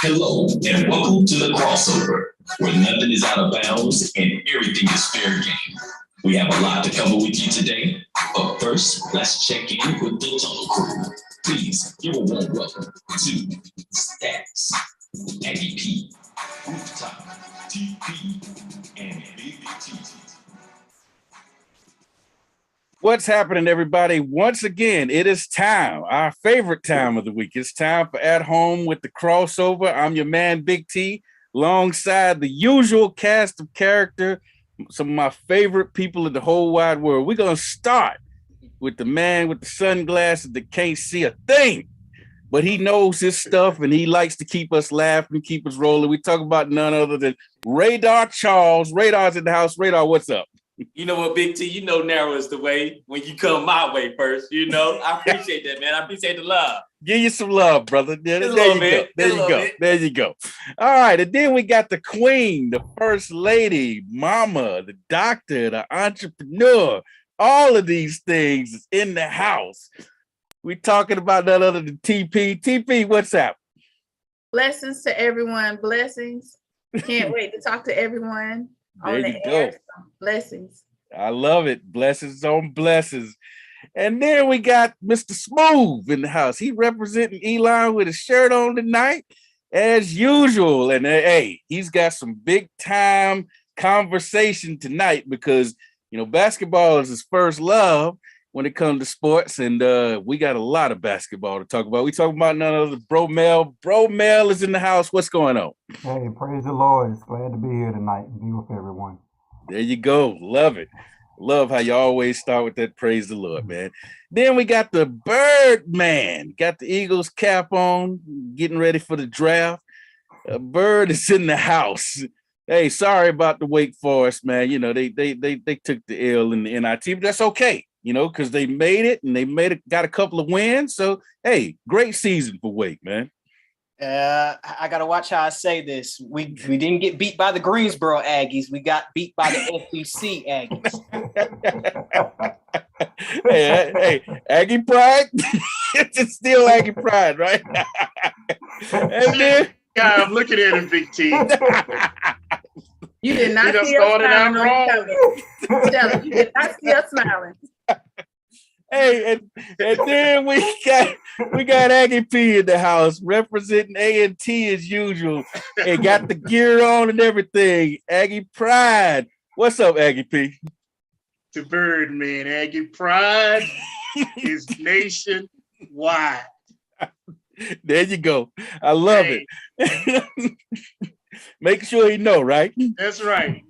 Hello, and welcome to the crossover, where nothing is out of bounds and everything is fair game. We have a lot to cover with you today, but first, let's check in with the Tunnel Crew. Please give a warm welcome to Stacks, Aggie P, Rooftop, TP, and Big T. What's happening, everybody? Once again, it is time, our favorite time of the week. It's time for At Home with the Crossover. I'm your man, Big T, alongside the usual cast of character, some of my favorite people in the whole wide world. We're going to start with the man with the sunglasses that can't see a thing, but he knows his stuff and he likes to keep us laughing, keep us rolling. We talk about none other than Radar Charles. Radar's in the house. Radar, what's up? You know what, Big T, you know narrow is the way when you come my way first, you know? I appreciate that, man. I appreciate the love. Give you some love, brother. There you go. There you go. All right, and then we got the queen, the first lady, mama, the doctor, the entrepreneur, all of these things is in the house. We talking about none other than TP. TP, what's up? Blessings to everyone. Blessings. Can't wait to talk to everyone. There you go. Blessings. I love it. Blessings on blessings. And then we got Mr. Smooth in the house. He representing Elon with his shirt on tonight, as usual. And hey, he's got some big time conversation tonight because, you know, basketball is his first love when it comes to sports. And we got a lot of basketball to talk about. We talking about none other than Bro Mel. Bro Mel is in the house. What's going on? Hey, praise the Lord. It's glad to be here tonight and be with everyone. There you go. Love it. Love how you always start with that praise the Lord, man. Then we got the Birdman. Got the Eagles cap on, getting ready for the draft. Bird is in the house. Hey, sorry about the Wake Forest, man. You know, they took the L in the NIT, but that's okay, you know, because they made it and got a couple of wins. So, hey, great season for Wake, man. I gotta watch how I say this. We didn't get beat by the Greensboro Aggies. We got beat by the SEC Aggies. hey, Aggie pride. It's still Aggie pride, right? And then, I'm looking at him, Big T. You did not see us smiling. You did not see us smiling. Hey, and then we got Aggie P in the house representing A&T as usual and got the gear on and everything. Aggie Pride. What's up, Aggie P? The Birdman. Aggie Pride is nationwide. There you go. I love it. Make sure you know, right? That's right.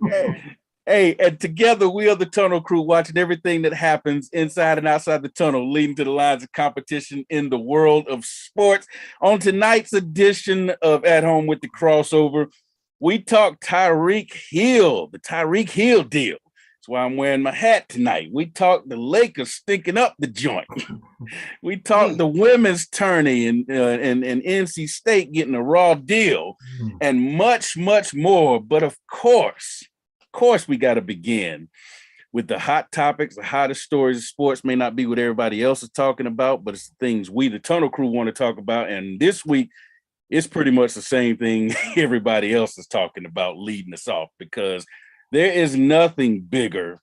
Hey, and together we are the Tunnel Crew, watching everything that happens inside and outside the tunnel, leading to the lines of competition in the world of sports. On tonight's edition of At Home with the Crossover, we talk Tyreek Hill, the Tyreek Hill deal. That's why I'm wearing my hat tonight. We talk the Lakers stinking up the joint. We talk the women's tourney and NC State getting a raw deal and much, much more. But of course, we got to begin with the hot topics, the hottest stories of sports. May not be what everybody else is talking about, but it's the things we, the Tunnel Crew, want to talk about. And this week, it's pretty much the same thing everybody else is talking about, leading us off, because there is nothing bigger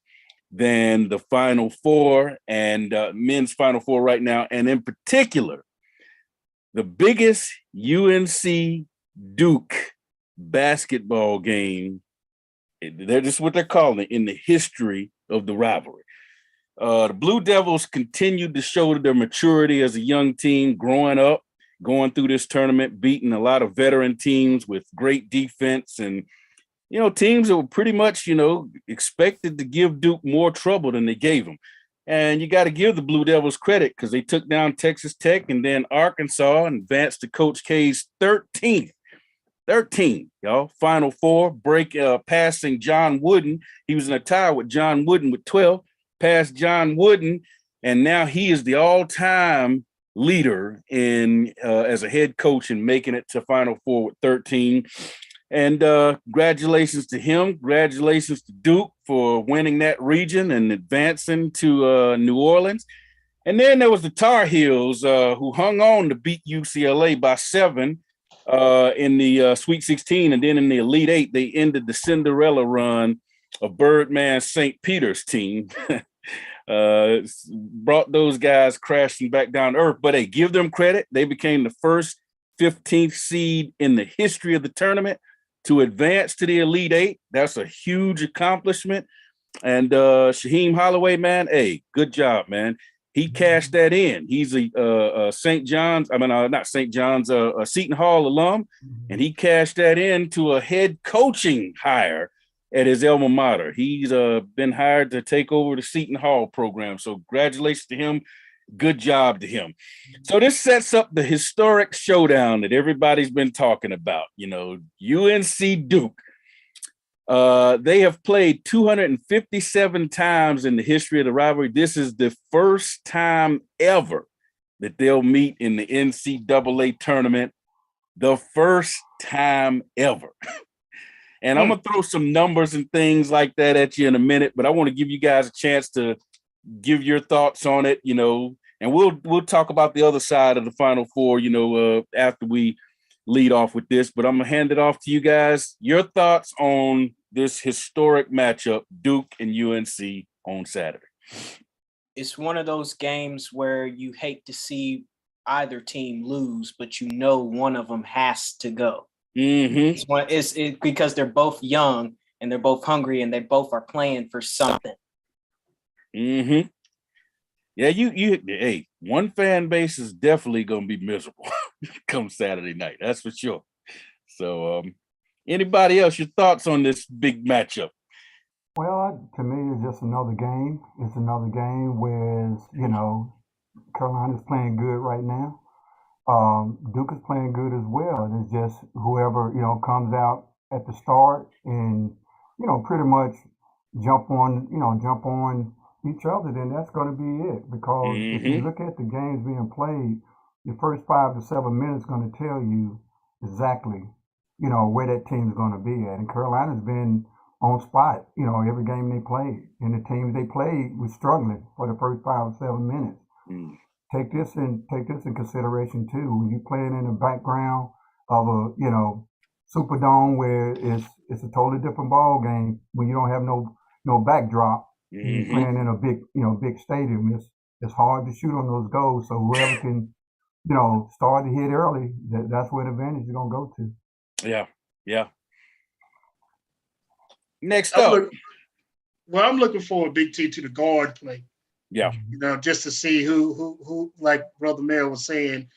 than the Final Four and men's Final Four right now. And in particular, the biggest UNC Duke basketball game. They're just what they're calling it in the history of the rivalry. The Blue Devils continued to show their maturity as a young team, growing up, going through this tournament, beating a lot of veteran teams with great defense and, you know, teams that were pretty much, you know, expected to give Duke more trouble than they gave them. And you got to give the Blue Devils credit because they took down Texas Tech and then Arkansas and advanced to Coach K's 13th. 13, y'all. Final Four, passing John Wooden. He was in a tie with John Wooden with 12, passed John Wooden, and now he is the all-time leader in as a head coach and making it to Final Four with 13. And congratulations to him. Congratulations to Duke for winning that region and advancing to New Orleans. And then there was the Tar Heels who hung on to beat UCLA by 7. in the Sweet 16, and then in the Elite Eight, they ended the Cinderella run of Birdman St. Peter's team. Brought those guys crashing back down to earth, but hey, give them credit. They became the first 15th seed in the history of the tournament to advance to the Elite Eight. That's a huge accomplishment. And Shaheem Holloway, man, hey, good job, man. He cashed that in. He's a St. John's, not St. John's, a Seton Hall alum, and he cashed that in to a head coaching hire at his alma mater. He's been hired to take over the Seton Hall program. So congratulations to him. Good job to him. So this sets up the historic showdown that everybody's been talking about. You know, UNC Duke. They have played 257 times in the history of the rivalry. This is the first time ever that they'll meet in the NCAA tournament. The first time ever. And I'm going to throw some numbers and things like that at you in a minute, but I want to give you guys a chance to give your thoughts on it, you know, and we'll talk about the other side of the Final Four, you know, after we lead off with this, but I'm going to hand it off to you guys. Your thoughts on this historic matchup, Duke and UNC on Saturday. It's one of those games where you hate to see either team lose, but you know one of them has to go. Mm-hmm. It's because they're both young and they're both hungry and they both are playing for something. Mm-hmm. Yeah, hey, one fan base is definitely going to be miserable come Saturday night. That's for sure. So, anybody else, your thoughts on this big matchup? Well, to me, it's just another game. It's another game where, you know, Carolina's playing good right now. Duke is playing good as well. And it's just whoever, you know, comes out at the start and, you know, pretty much jump on each other, then that's going to be it. Because if you look at the games being played, the first 5 to 7 minutes going to tell you exactly, you know, where that team's going to be at. And Carolina's been on spot, you know, every game they played. And the teams they played was struggling for the first 5 or 7 minutes. Take this in consideration too. When you're playing in the background of a, you know, Superdome where it's a totally different ball game when you don't have no backdrop. You're playing in a big stadium. It's hard to shoot on those goals. So whoever can, you know, start to hit early, that's where the advantage is gonna go to. Yeah. Next up. I'm looking forward, Big T, to the guard play. Yeah. You know, just to see who like Brother Mel was saying,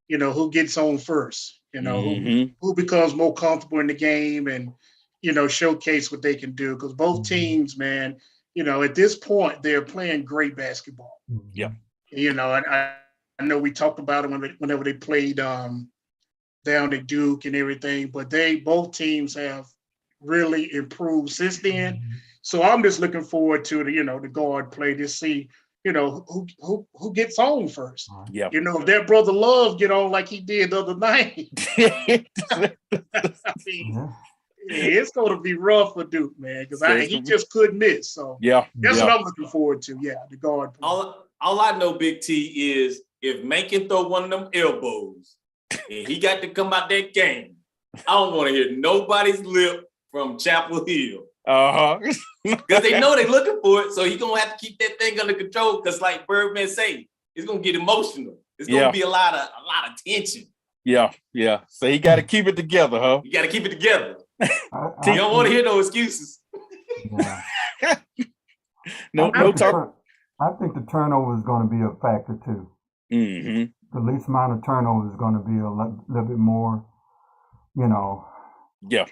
you know, who gets on first, you know, who becomes more comfortable in the game and, you know, showcase what they can do. Because both teams, man, you know, at this point, they're playing great basketball. Yeah. You know, and I know we talked about it whenever they played down at Duke and everything, but both teams have really improved since then. So I'm just looking forward to the guard play to see, you know, who gets on first. Yeah. You know, if their brother Love get on like he did the other night, I mean, it's going to be rough for Duke, man, because he just couldn't miss. So that's what I'm looking forward to. Yeah, the guard play. All I know, Big T, is if Mank can throw one of them elbows and he got to come out that game, I don't want to hear nobody's lip from Chapel Hill. Because they know they're looking for it, so he's gonna have to keep that thing under control. Because, like Birdman say, it's gonna get emotional. It's gonna be a lot of tension. Yeah. So he got to keep it together, huh? You got to keep it together. You don't want to hear no excuses. No talk. I think the turnover is going to be a factor too. The least amount of turnover is going to be a little bit more, you know. Yeah.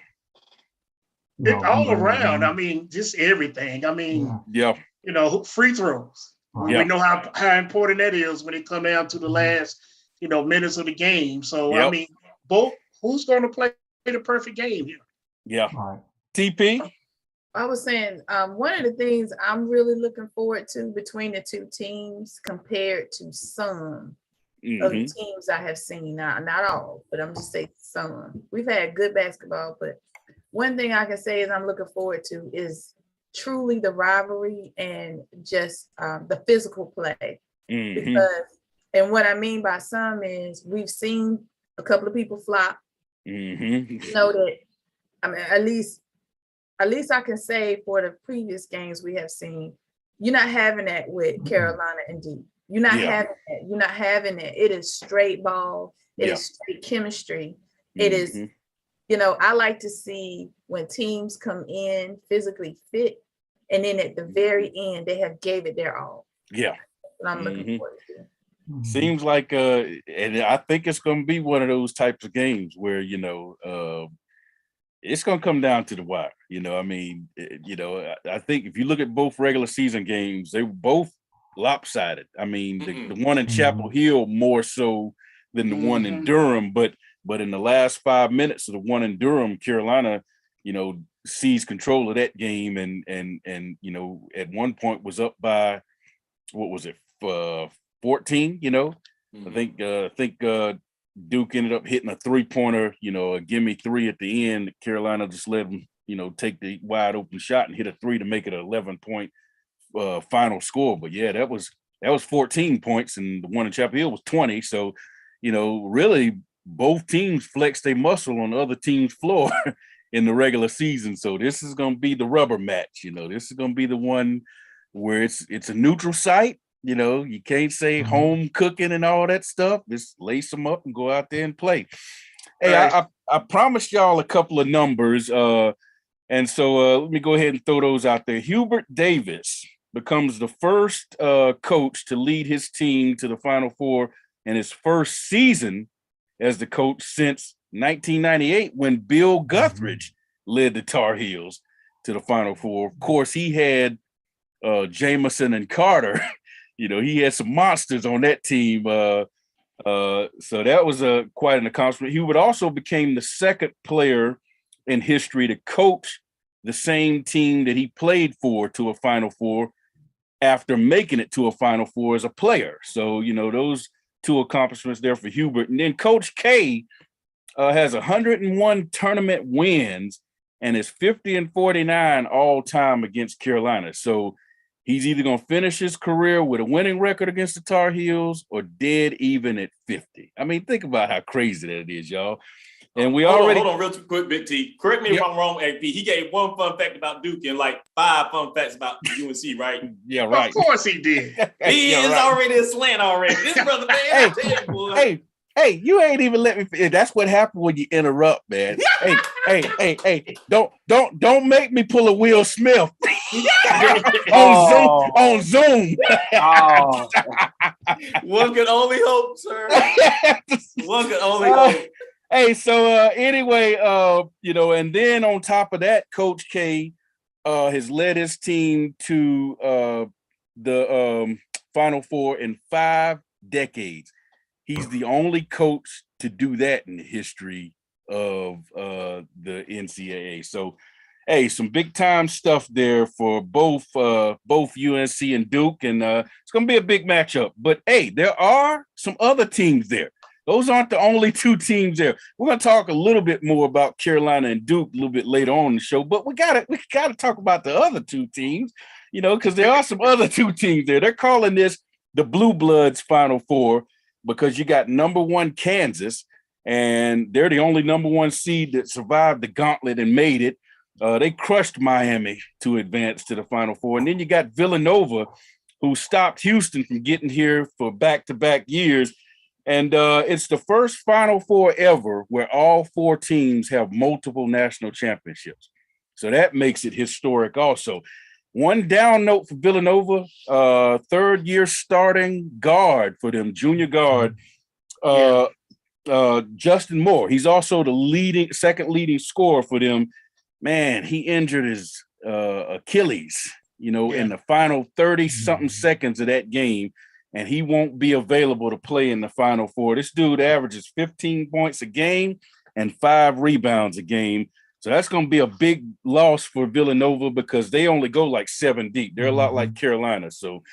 All around. I mean, just everything. I mean, you know, free throws. We know how important that is when it come down to the last, you know, minutes of the game. So I mean, who's going to play the perfect game here? Yeah. All right. TP. I was saying one of the things I'm really looking forward to between the two teams compared to some of the teams I have seen, not all, but I'm just saying some. We've had good basketball, but one thing I can say is I'm looking forward to is truly the rivalry and just the physical play. Because, and what I mean by some is we've seen a couple of people flop You know that, I mean, at least I can say for the previous games we have seen, you're not having that with Carolina and Duke. You're not having that. You're not having it. It is straight ball. It is straight chemistry. It is, you know, I like to see when teams come in physically fit, and then at the very end, they have gave it their all. Yeah. And I'm looking forward to it. Seems like, and I think it's going to be one of those types of games where, you know, it's going to come down to the wire. You know, I mean, you know, I think if you look at both regular season games, they were both lopsided. I mean, the one in Chapel Hill more so than the one in Durham, but in the last 5 minutes of the one in Durham, Carolina, you know, seized control of that game and you know, at one point was up by, what was it, 14, you know. I think Duke ended up hitting a 3-pointer, you know, a gimme 3 at the end. Carolina just let them, you know, take the wide open shot and hit a 3 to make it an 11-point final score. But yeah, that was 14 points, and the one in Chapel Hill was 20. So, you know, really both teams flexed their muscle on the other team's floor in the regular season. So this is going to be the rubber match. You know, this is going to be the one where it's a neutral site. You know, you can't say home cooking and all that stuff. Just lace them up and go out there and play. Hey, I promised y'all a couple of numbers. And so let me go ahead and throw those out there. Hubert Davis becomes the first coach to lead his team to the Final Four in his first season as the coach since 1998, when Bill Guthridge led the Tar Heels to the Final Four. Of course, he had Jameson and Carter. You know, he had some monsters on that team. So that was quite an accomplishment. He would also became the second player in history to coach the same team that he played for to a Final Four after making it to a Final Four as a player. So, you know, those two accomplishments there for Hubert. And then Coach K has 101 tournament wins and is 50-49 all time against Carolina. So he's either going to finish his career with a winning record against the Tar Heels or dead even at 50. I mean, think about how crazy that is, y'all. And we hold on real quick, Big T. Correct me if I'm wrong, AP. He gave one fun fact about Duke and like 5 fun facts about UNC, right? Yeah, right. Of course he did. He is already a slant already. This brother, man, Hey, you ain't even let me. That's what happened when you interrupt, man. hey, don't make me pull a Will Smith on Zoom. One could only hope, sir. One could only hope. Hey, so anyway, you know, and then on top of that, Coach K has led his team to the Final Four in 5 decades. He's the only coach to do that in the history of the NCAA. So, hey, some big time stuff there for both UNC and Duke, and it's going to be a big matchup. But hey, there are some other teams there. Those aren't the only 2 teams there. We're going to talk a little bit more about Carolina and Duke a little bit later on in the show, but we got to talk about the other 2 teams, you know, because there are some other 2 teams there. They're calling this the Blue Bloods Final Four because you got number 1 Kansas, and they're the only number 1 seed that survived the gauntlet and made it. They crushed Miami to advance to the Final Four. And then you got Villanova, who stopped Houston from getting here for back-to-back years. And it's the first Final Four ever where all 4 teams have multiple national championships. So that makes it historic also. One down note for Villanova, 3rd-year starting guard for them, junior guard, Justin Moore. He's also the second leading scorer for them. Man, he injured his Achilles, you know, in the final 30-something seconds of that game. And he won't be available to play in the Final Four. This dude averages 15 points a game and 5 rebounds a game. So that's going to be a big loss for Villanova because they only go like 7 deep. They're a lot like Carolina. So,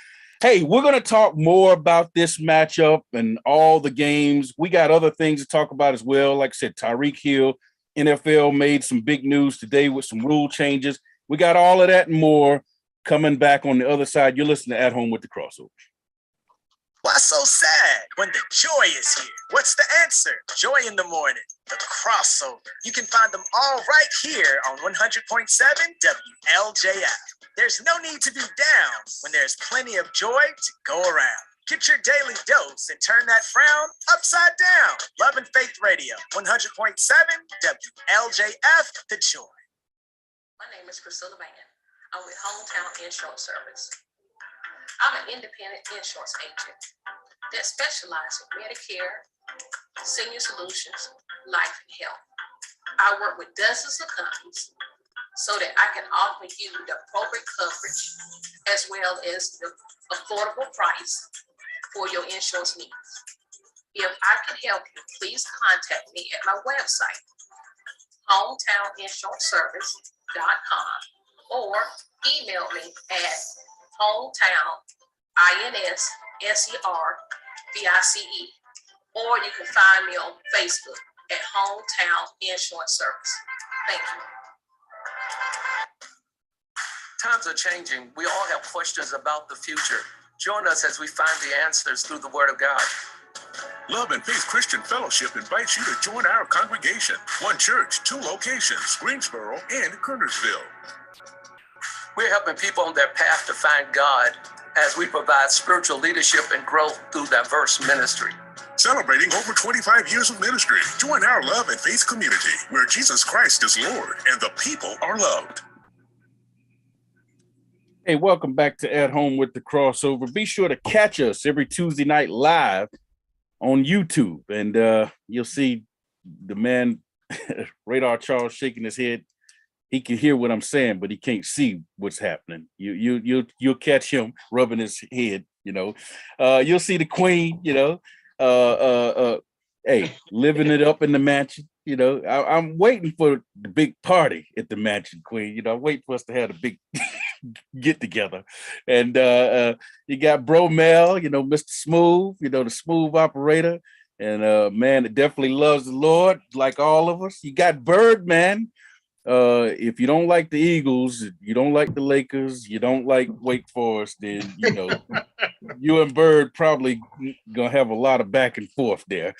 hey, we're going to talk more about this matchup and all the games. We got other things to talk about as well. Like I said, Tyreek Hill, NFL made some big news today with some rule changes. We got all of that and more coming back on the other side. You're listening to At Home with the Crossover. Why so sad when the joy is here? What's the answer? Joy in the morning. The Crossover. You can find them all right here on 100.7 WLJF. There's no need to be down when there's plenty of joy to go around. Get your daily dose and turn that frown upside down. Love and Faith Radio, 100.7 WLJF, The Joy. My name is Priscilla Van. I'm with Hometown Insurance Service. I'm an independent insurance agent that specializes in Medicare, senior solutions, life and health. I work with dozens of companies so that I can offer you the appropriate coverage as well as the affordable price for your insurance needs. If I can help you, please contact me at my website, hometowninsuranceservice.com, or email me at hometown.inservice, or you can find me on Facebook at Hometown Insurance Service. Thank you. Times are changing. We all have questions about the future. Join us as we find the answers through the Word of God. Love and Faith Christian Fellowship invites you to join our congregation. One church, 2 locations, Greensboro and Kernersville. We're helping people on their path to find God as we provide spiritual leadership and growth through diverse ministry. Celebrating over 25 years of ministry, join our Love and Faith community where Jesus Christ is Lord and the people are loved. Hey, welcome back to At Home with the Crossover. Be sure to catch us every Tuesday night live on YouTube, and you'll see the man, Radar Charles, shaking his head. He can hear what I'm saying, but he can't see what's happening. You'll catch him rubbing his head. You'll see the Queen. Hey, living it up in the mansion. I'm waiting for the big party at the mansion, Queen. I'm waiting for us to have a big get together. And you got Bro Mel, Mr. Smooth, the smooth operator, and man that definitely loves the Lord, like all of us. You got Birdman. If you don't like the Eagles, you don't like the Lakers, you don't like Wake Forest, then you and Bird probably gonna have a lot of back and forth there.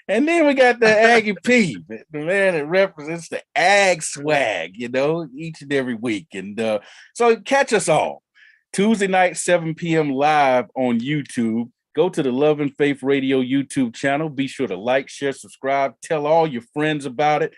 And then we got the Aggie P, the man that represents the Ag swag, each and every week. And so catch us all Tuesday night, 7 p.m. live on YouTube. Go to the Love and Faith Radio YouTube channel. Be sure to like, share, subscribe, tell all your friends about it.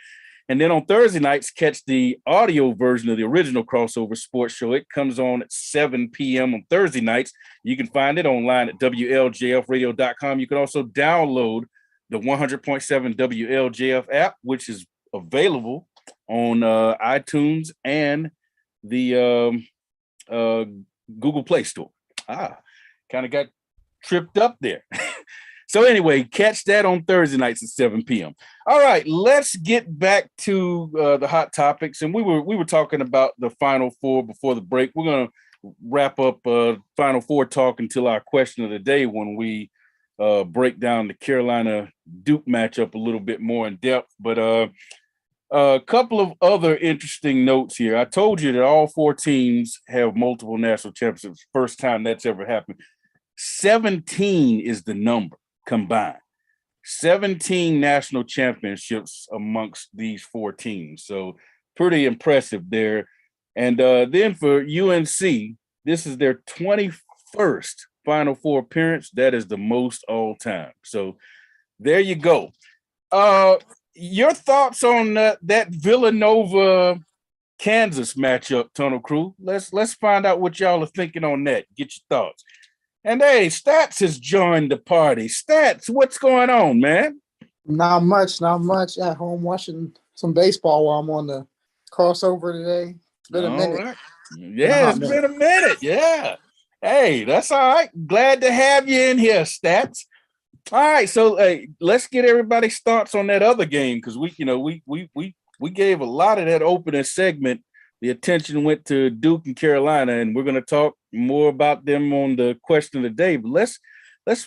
And then on Thursday nights, catch the audio version of the original Crossover Sports Show. It comes on at 7 p.m. on Thursday nights. You can find it online at WLJFradio.com. You can also download the 100.7 WLJF app, which is available on iTunes and the Google Play Store. Kind of got tripped up there. So anyway, catch that on Thursday nights at 7 p.m. All right, let's get back to the hot topics. And we were talking about the Final Four before the break. We're going to wrap up Final Four talk until our question of the day when we break down the Carolina Duke matchup a little bit more in depth. But a couple of other interesting notes here. I told you that all 4 teams have multiple national championships. First time that's ever happened. 17 is the number combined. 17 national championships amongst these 4 teams. So pretty impressive there. And then for UNC, this is their 21st Final Four appearance. That is the most all time. So there you go. Your thoughts on that Villanova Kansas matchup, Tunnel Crew? Let's find out what y'all are thinking on that. Get your thoughts. And hey, Stats has joined the party. Stats, what's going on, man? Not much. At home watching some baseball while I'm on the crossover today. It's been a minute. Right. Yeah, it's been a minute. Yeah. Hey, that's all right. Glad to have you in here, Stats. All right, so let's get everybody's thoughts on that other game because we gave a lot of that opening segment. The attention went to Duke and Carolina, and we're going to talk more about them on the question of the day. But let's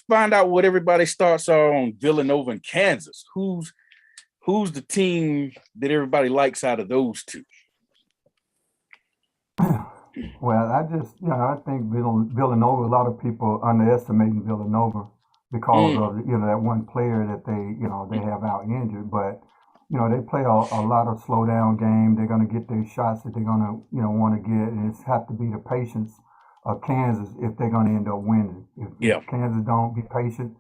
find out what everybody's thoughts are on Villanova and Kansas. Who's the team that everybody likes out of those 2? Well, I think Villanova. A lot of people underestimating Villanova because of that one player that they have out injured. But they play a lot of slow down game. They're going to get their shots that they're going to, want to get, and it's have to be the patience of Kansas if they're going to end up winning. If Kansas don't be patient,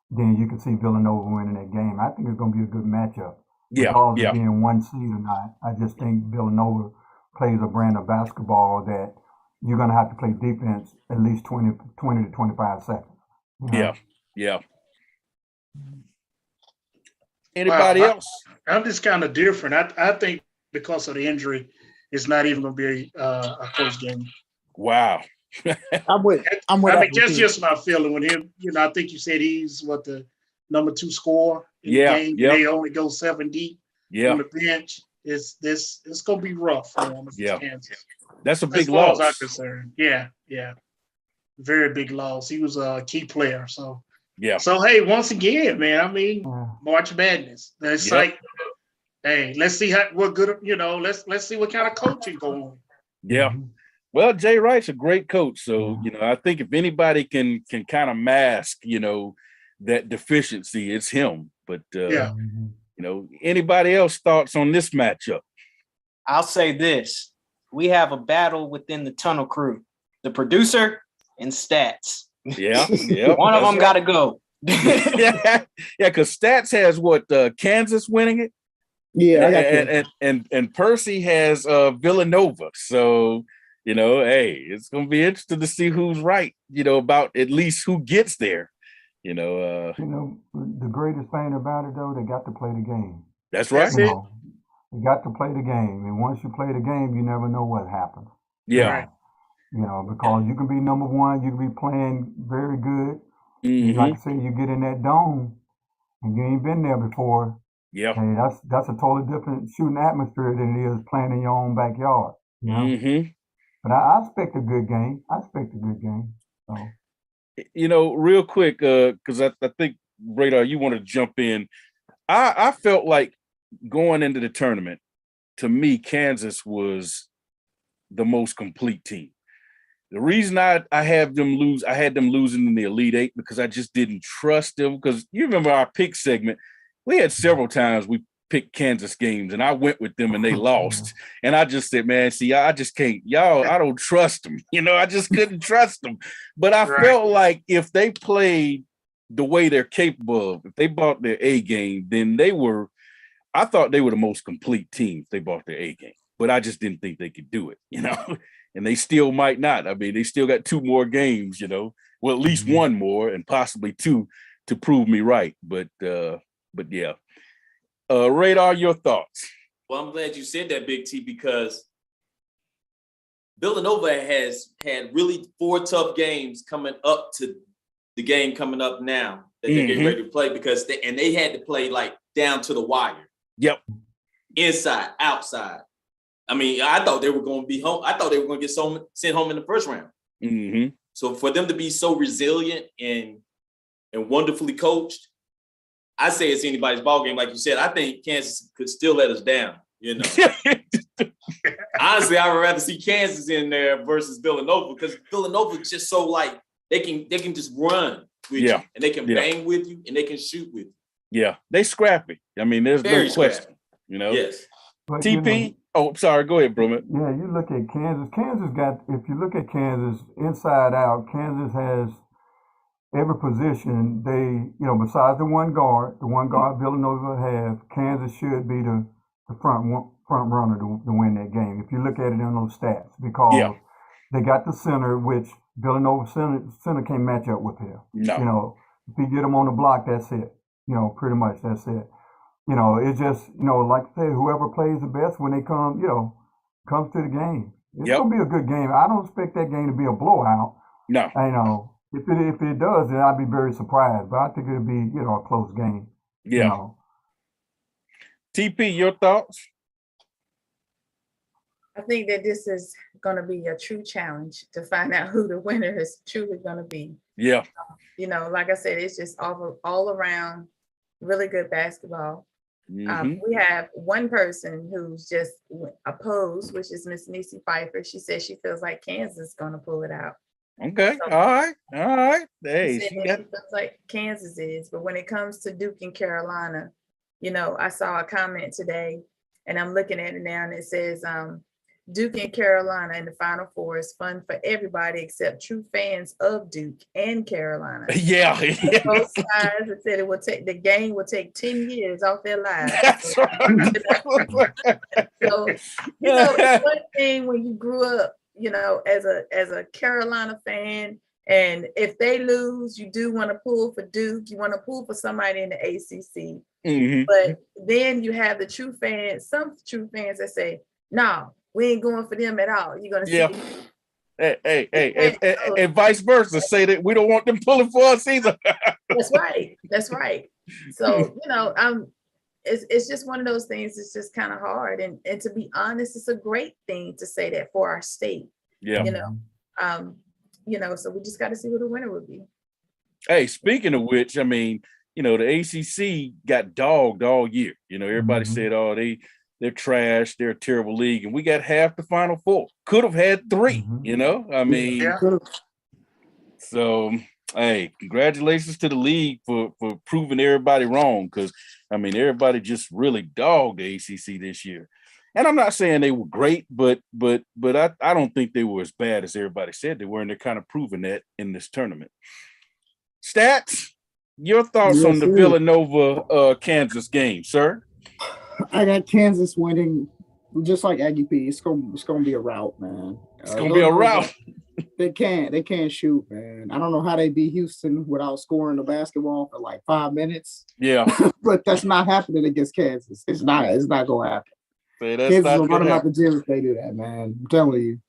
then you can see Villanova winning that game. I think it's going to be a good matchup. Regardless of being one seed or not, I just think Villanova plays a brand of basketball that you're going to have to play defense at least 20 to 25 seconds. Yeah. Anybody else? I'm just kind of different. I think because of the injury, it's not even going to be a close game. Wow. I'm with. I mean, that's just my feeling with him. I think you said he's the number 2 scorer in the game. They only go 7 deep on the bench. It's going to be rough for him. Kansas. That's a big loss. As far as I'm concerned. Yeah. Very big loss. He was a key player. So. Yeah. So hey, once again, man, I mean, March Madness. It's like, hey, let's see what good. Let's see what kind of coaching going on. Yeah. Well, Jay Wright's a great coach, so I think if anybody can kind of mask, that deficiency, it's him. But anybody else thoughts on this matchup? I'll say this: we have a battle within the Tunnel Crew, the producer and Stats. Yeah. One of them got to go. Because Stats has Kansas winning it. Yeah, and Percy has Villanova. So hey, it's gonna be interesting to see who's right. About at least who gets there. The greatest thing about it though, they got to play the game. That's right. You got to play the game, and once you play the game, you never know what happens. Yeah. Right. Because you can be number 1, you can be playing very good. Like I said, you get in that dome and you ain't been there before. Yeah. Hey, that's a totally different shooting atmosphere than it is playing in your own backyard. But I expect a good game. So. Real quick, because I think, Radar, you want to jump in. I felt like going into the tournament, to me, Kansas was the most complete team. The reason I had them losing in the Elite Eight because I just didn't trust them. Because you remember our pick segment, we had several times we picked Kansas games and I went with them and they lost. And I just said, man, see, I just can't, I don't trust them. I just couldn't trust them. But I felt like if they played the way they're capable of, if they bought their A game, then I thought they were the most complete team if they bought their A game. But I just didn't think they could do it, And they still might not. I mean, they still got 2 more games, well, at least 1 more and possibly 2 to prove me right. But yeah. Radar, your thoughts? Well, I'm glad you said that, Big T, because Villanova has had really 4 tough games coming up to the game coming up now that they're getting ready to play because they had to play like down to the wire. Yep. Inside, outside. I mean, I thought they were going to be home. I thought they were going to get sent home in the first round. So for them to be so resilient and wonderfully coached, I say it's anybody's ball game. Like you said, I think Kansas could still let us down. Honestly, I would rather see Kansas in there versus Villanova because Villanova is just so they can just run with you and they can bang with you and they can shoot with you. Yeah, they scrappy. I mean, there's no question. Yes. But, TP. Oh, sorry. Go ahead, Brumit. Yeah, you look at Kansas. If you look at Kansas inside out, Kansas has every position. They, besides the one guard Villanova have, Kansas should be the front runner to win that game. If you look at it in those stats, because they got the center, which Villanova center can't match up with here. No. If you get them on the block, that's it. Pretty much that's it. It's just, like I said, whoever plays the best when they come, comes to the game. It's going to be a good game. I don't expect that game to be a blowout. No. If it does, then I'd be very surprised. But I think it'll be, a close game. Yeah. TP, your thoughts? I think that this is going to be a true challenge to find out who the winner is truly going to be. Yeah. Like I said, it's just all around really good basketball. We have one person who's just opposed, which is Miss Nisi Pfeiffer. She says she feels like Kansas is going to pull it out. Okay. So, all right. Hey, she feels like Kansas is, but when it comes to Duke and Carolina, I saw a comment today, and I'm looking at it now, and it says, Duke and Carolina in the Final Four is fun for everybody except true fans of Duke and Carolina. Yeah. Both sides have said the game will take 10 years off their lives. That's right. So, it's one thing when you grew up, as a Carolina fan, and if they lose, you do want to pull for Duke. You want to pull for somebody in the ACC. Mm-hmm. But then you have the true fans, some true fans that say, no, we ain't going for them at all. You're going to see. Hey, and vice versa. Say that we don't want them pulling for us either. That's right. So, it's just one of those things. It's just kind of hard. And to be honest, it's a great thing to say that for our state. Yeah. So we just got to see who the winner would be. Hey, speaking of which, I mean, the ACC got dogged all year. Everybody said, oh, they're trash. They're a terrible league. And we got half the Final Four. Could have had 3, I mean, so, hey, congratulations to the league for proving everybody wrong. Because, I mean, everybody just really dogged the ACC this year. And I'm not saying they were great, but I don't think they were as bad as everybody said they were. And they're kind of proving that in this tournament. Stats, your thoughts on the Villanova Kansas game, sir? I got Kansas winning, just like Aggie P. It's gonna be a rout, man. It's gonna be a rout. They can't shoot, man. I don't know how they beat Houston without scoring the basketball for like 5 minutes. Yeah, but that's not happening against Kansas. It's not gonna happen. Kansas will run them out the gym if they do that, man. I'm telling you.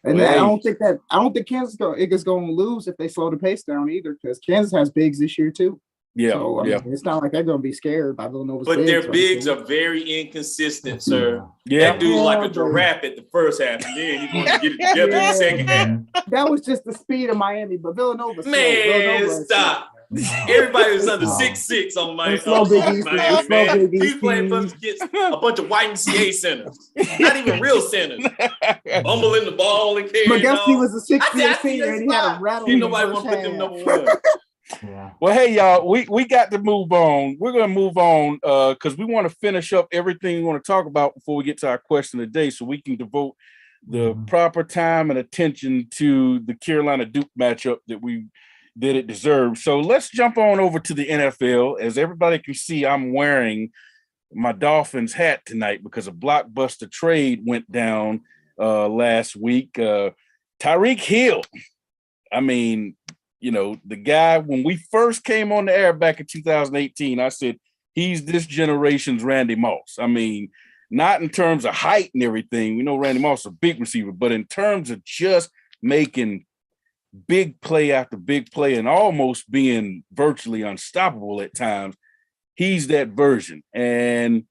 And I don't think Kansas is going to lose if they slow the pace down either, because Kansas has bigs this year too. Yeah, so, I mean, it's not like they're going to be scared by Villanova's But bigs. their bigs are very inconsistent, sir. Yeah. That dude's like a giraffe at the first half, and then he's going to get it together in the second half. That was just the speed of Miami, but Villanova. Stop. Everybody was under 6'6" on Miami. He's playing against a bunch of YMCA centers, not even real centers. Bumbling the ball and carrying. But guess he was a 6'3" senior and he had a rattle. Nobody want to put them number 1. Yeah. Well, hey, y'all, we got to move on. We're going to move on because we want to finish up everything we want to talk about before we get to our question of the day, so we can devote the proper time and attention to the Carolina Duke matchup that it deserves. So let's jump on over to the NFL. As everybody can see, I'm wearing my Dolphins hat tonight because a blockbuster trade went down last week. Tyreek Hill. I mean, the guy, when we first came on the air back in 2018, I said, he's this generation's Randy Moss. I mean, not in terms of height and everything. We know Randy Moss is a big receiver, but in terms of just making big play after big play and almost being virtually unstoppable at times, he's that version. And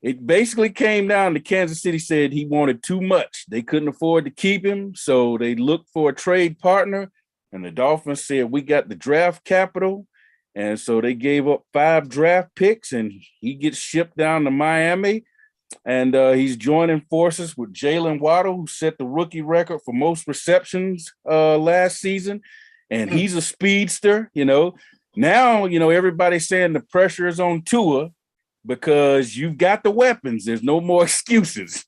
it basically came down to Kansas City said he wanted too much. They couldn't afford to keep him, so they looked for a trade partner. And the Dolphins said, we got the draft capital. And so they gave up 5 draft picks, and he gets shipped down to Miami. And he's joining forces with Jalen Waddle, who set the rookie record for most receptions last season. And he's a speedster, Now, everybody's saying the pressure is on Tua because you've got the weapons. There's no more excuses.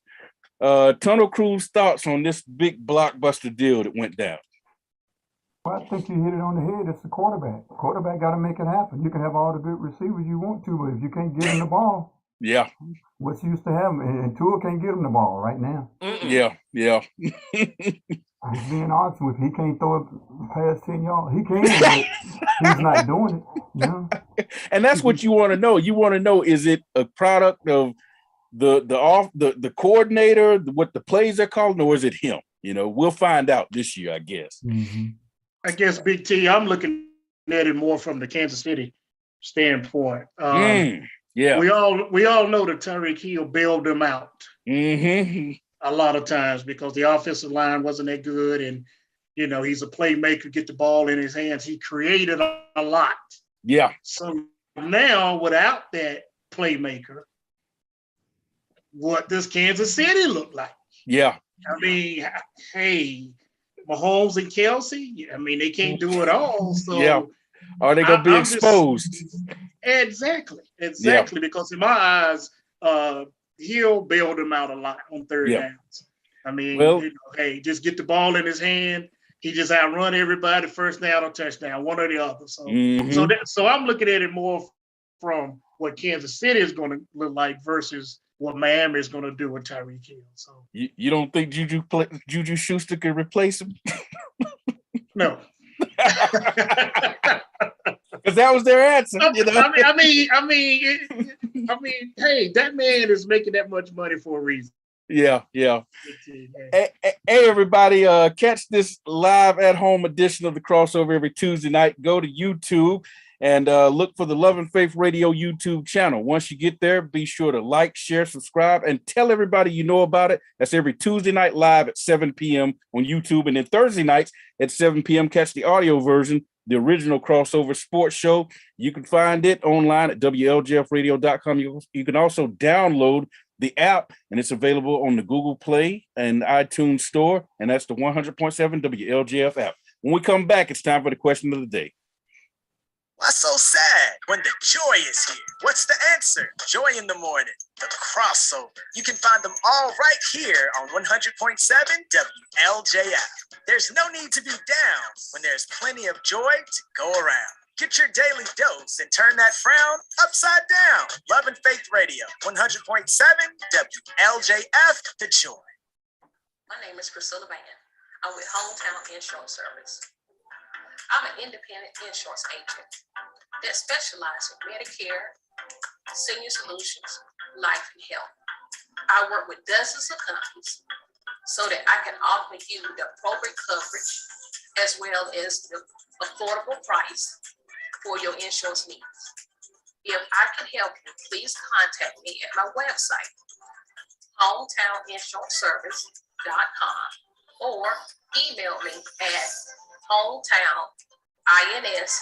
Tunnel Crew's thoughts on this big blockbuster deal that went down. Well, I think you hit it on the head. It's the quarterback. Quarterback got to make it happen. You can have all the good receivers you want to, but if you can't get him the ball, yeah, what's used to have? And Tua can't get him the ball right now. Yeah. He's being honest with you. He can't throw it past 10 yards. He can, but he's not doing it. And that's what you want to know. You want to know, is it a product of the coordinator, what the plays are called, or is it him? We'll find out this year, I guess. Mm-hmm. I guess, Big T, I'm looking at it more from the Kansas City standpoint. Yeah, we all know that Tyreek Hill bailed them out a lot of times because the offensive line wasn't that good, and he's a playmaker. Get the ball in his hands. He created a lot. Yeah. So now, without that playmaker, what does Kansas City look like? Yeah. I mean, hey, Mahomes and Kelsey, I mean, they can't do it all. So yeah. Are they going to be exposed? Exactly. Exactly, because in my eyes, he'll bail them out a lot on third downs. I mean, hey, just get the ball in his hand. He just outrun everybody, first down or touchdown, one or the other. So, so I'm looking at it more from what Kansas City is going to look like versus what Miami is going to do with Tyreek Hill. So, you don't think Juju Schuster could replace him? No. Because that was their answer. You know? I mean, hey, that man is making that much money for a reason. Yeah. Hey, everybody, catch this live at home edition of the Crossover every Tuesday night. Go to YouTube and look for the Love and Faith Radio YouTube channel. Once you get there, be sure to like, share, subscribe, and tell everybody you know about it. That's every Tuesday night live at 7 p.m. on YouTube. And then Thursday nights at 7 p.m., catch the audio version, the original Crossover Sports Show. You can find it online at WLJFradio.com. You can also download the app, and it's available on the Google Play and iTunes Store, and that's the 100.7 WLJF app. When we come back, it's time for the question of the day. What's so sad when the joy is here? What's the answer? Joy in the morning, the Crossover. You can find them all right here on 100.7 WLJF. There's no need to be down when there's plenty of joy to go around. Get your daily dose and turn that frown upside down. Love and Faith Radio, 100.7 WLJF, the joy. My name is Priscilla Van. I'm with Hometown Insurance Service. I'm an independent insurance agent that specializes in Medicare, senior solutions, life and health. I work with dozens of companies so that I can offer you the appropriate coverage as well as the affordable price for your insurance needs. If I can help you, please contact me at my website, hometowninsuranceservice.com, or email me at hometown.inservice,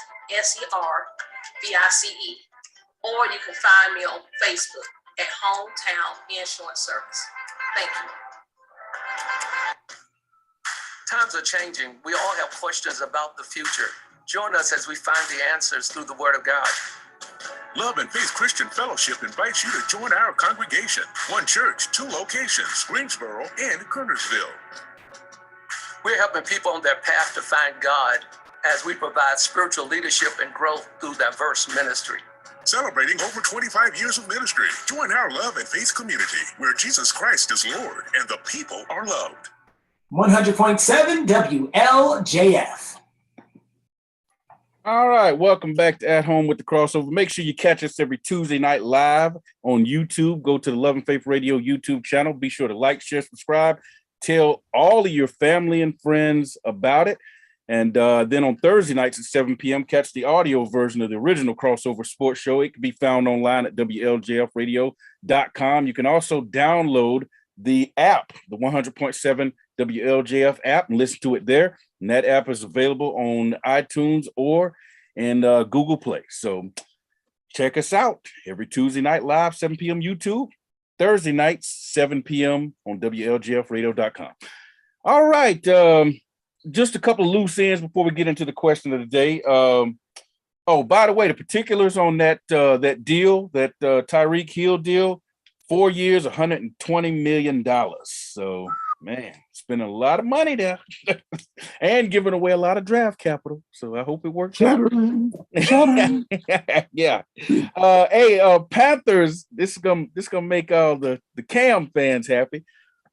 or you can find me on Facebook at Hometown Insurance Service. Thank you. Times are changing. We all have questions about the future. Join us as we find the answers through the Word of God. Love and Faith Christian Fellowship invites you to join our congregation. One church, 2 locations, Greensboro and Kernersville. We're helping people on their path to find God as we provide spiritual leadership and growth through diverse ministry. Celebrating over 25 years of ministry. Join our Love and Faith community where Jesus Christ is Lord and the people are loved. 100.7 WLJF. All right, welcome back to At Home with the Crossover. Make sure you catch us every Tuesday night live on YouTube. Go to the Love and Faith Radio YouTube channel. Be sure to like, share, subscribe. Tell all of your family and friends about it. And then on Thursday nights at 7 p.m., catch the audio version of the original Crossover Sports Show. It can be found online at WLJFradio.com. You can also download the app, the 100.7 WLJF app, and listen to it there. And that app is available on iTunes or in Google Play. So check us out every Tuesday night live, 7 p.m. YouTube. Thursday nights, 7 p.m. on WLJFradio.com. All right. Just a couple of loose ends before we get into the question of the day. Oh, by the way, the particulars on that deal, that Tyreek Hill deal, 4 years, $120 million. So, man, spending a lot of money there and giving away a lot of draft capital. So I hope it works out. Yeah. Hey, Panthers, this is gonna make all the Cam fans happy.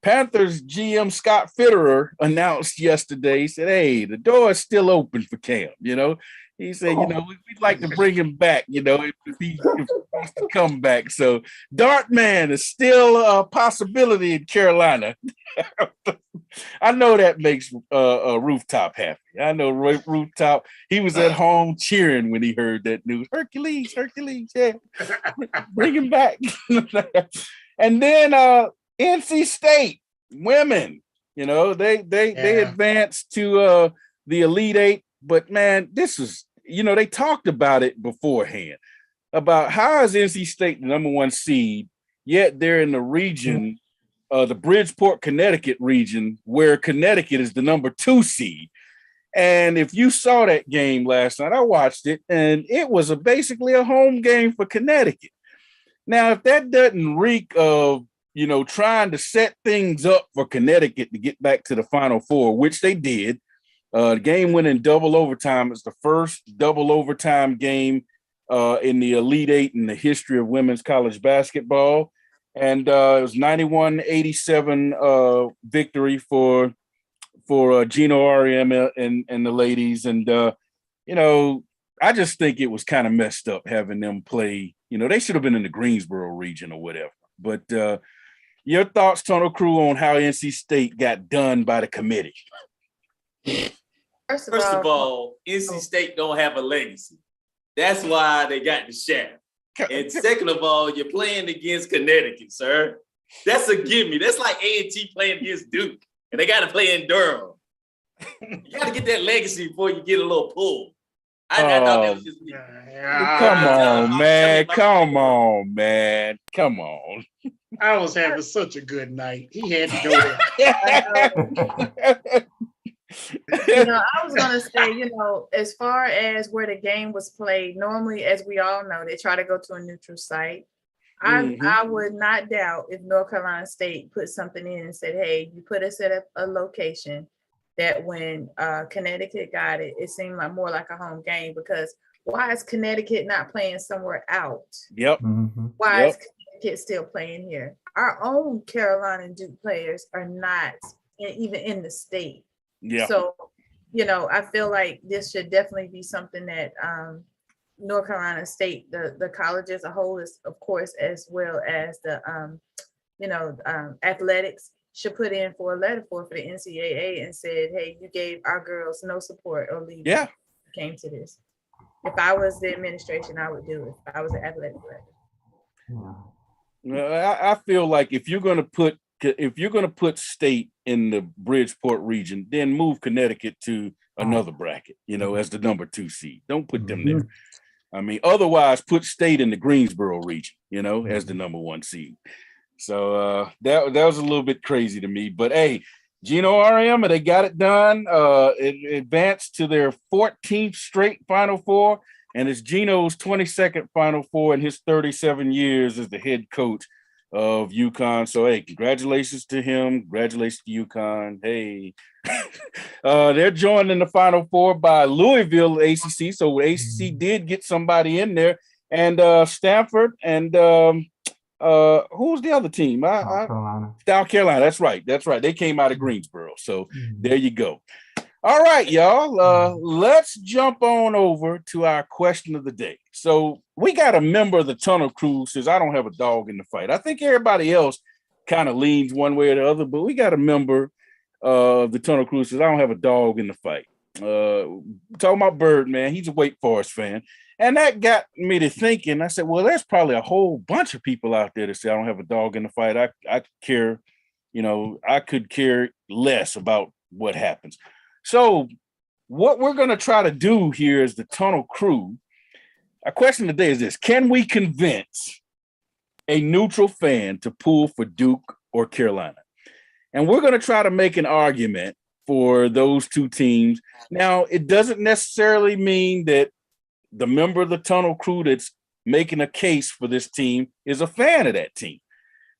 Panthers GM Scott Fitterer announced yesterday, he said, hey, the door is still open for Cam, you know. He said, you know, we'd like to bring him back, you know, if he wants to come back. So Dartman is still a possibility in Carolina. I know that makes Rooftop happy. I know Rooftop, he was at home cheering when he heard that news. Hercules, yeah. Bring him back. And then NC State women, you know, they advanced to the Elite Eight, but man, this is, you know, they talked about it beforehand about how is NC State the number 1 seed, yet they're in the region, the Bridgeport, Connecticut region, where Connecticut is the number 2 seed. And if you saw that game last night, I watched it, and it was basically a home game for Connecticut. Now, if that doesn't reek of, trying to set things up for Connecticut to get back to the Final Four, which they did, the game went in double overtime. It's the first double overtime game in the Elite Eight in the history of women's college basketball. And it was 91-87 victory for Gino Auriemma and the ladies. And, I just think it was kind of messed up having them play. They should have been in the Greensboro region or whatever. But your thoughts, Tunnel Crew, on how NC State got done by the committee? First of all, NC State don't have a legacy. That's why they got the shaft. And second of all, you're playing against Connecticut, sir. That's a gimme. That's like A&T playing against Duke, and they got to play in Durham. You got to get that legacy before you get a little pull. I thought that was just me. Come on, man. Come on, man. Come on. I was having such a good night. He had to go there. I was going to say, as far as where the game was played, normally, as we all know, they try to go to a neutral site. I would not doubt if North Carolina State put something in and said, hey, you put us at a location that when Connecticut got it, it seemed like more like a home game, because why is Connecticut not playing somewhere out? Yep. Why is Connecticut still playing here? Our own Carolina and Duke players are not even in the state. Yeah. So, I feel like this should definitely be something that North Carolina State, the college as a whole, is, of course, as well as the athletics, should put in for a letter for the NCAA and said, hey, you gave our girls no support or leave. Yeah. Came to this. If I was the administration, I would do it. If I was the athletic director. I feel like if you're going to put State in the Bridgeport region, then move Connecticut to another bracket, as the number 2 seed. Don't put them there. I mean, otherwise put State in the Greensboro region, as the number 1 seed. So that was a little bit crazy to me, but hey, Gino Auriemma, they got it done. It advanced to their 14th straight Final Four, and it's Gino's 22nd Final Four in his 37 years as the head coach of UConn. So hey, congratulations to him. Congratulations to UConn. Hey, they're joined in the Final Four by Louisville ACC. So ACC did get somebody in there, and Stanford and who's the other team? South Carolina. South Carolina. That's right. They came out of Greensboro. So there you go. All right, y'all. Let's jump on over to our question of the day. So we got a member of the Tunnel Crew says, I don't have a dog in the fight. I think everybody else kind of leans one way or the other, but we got a member of the Tunnel Crew says, I don't have a dog in the fight. Talking about Birdman, he's a Wake Forest fan. And that got me to thinking. I said, well, there's probably a whole bunch of people out there that say I don't have a dog in the fight. I care, I could care less about what happens. So what we're going to try to do here is the Tunnel Crew. Our question today is this: can we convince a neutral fan to pull for Duke or Carolina? And we're going to try to make an argument for those two teams. Now, it doesn't necessarily mean that the member of the Tunnel Crew that's making a case for this team is a fan of that team.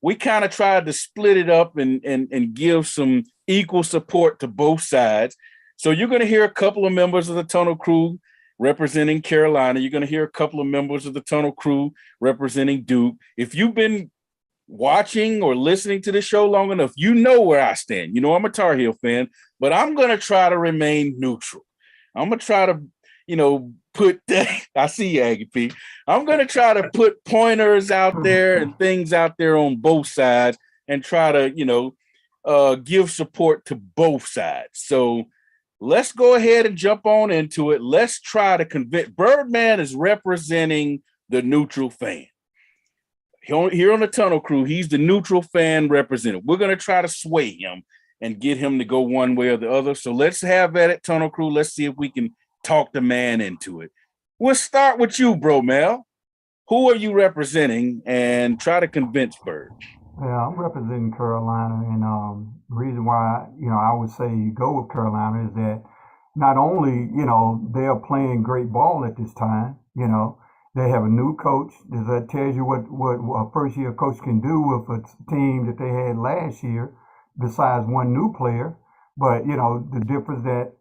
We kind of tried to split it up and give some equal support to both sides. So you're going to hear a couple of members of the Tunnel Crew representing Carolina. You're going to hear a couple of members of the Tunnel Crew representing Duke. If you've been watching or listening to the show long enough, you know where I stand. I'm a Tar Heel fan, but I'm going to try to remain neutral. I'm going to try to, put I see you, Aggie P. I'm going to try to put pointers out there and things out there on both sides and try to, give support to both sides. So let's go ahead and jump on into it. Let's try to convince. Birdman is representing the neutral fan. Here on the Tunnel Crew, he's the neutral fan representative. We're going to try to sway him and get him to go one way or the other. So let's have at it, Tunnel Crew. Let's see if we can talk the man into it. We'll start with you, bro, Mel. Who are you representing, and try to convince Bird? Yeah, I'm representing Carolina, and the reason why I would say you go with Carolina is that not only, they're playing great ball at this time, they have a new coach. That tells you what a first-year coach can do with a team that they had last year, besides one new player. But, the difference that,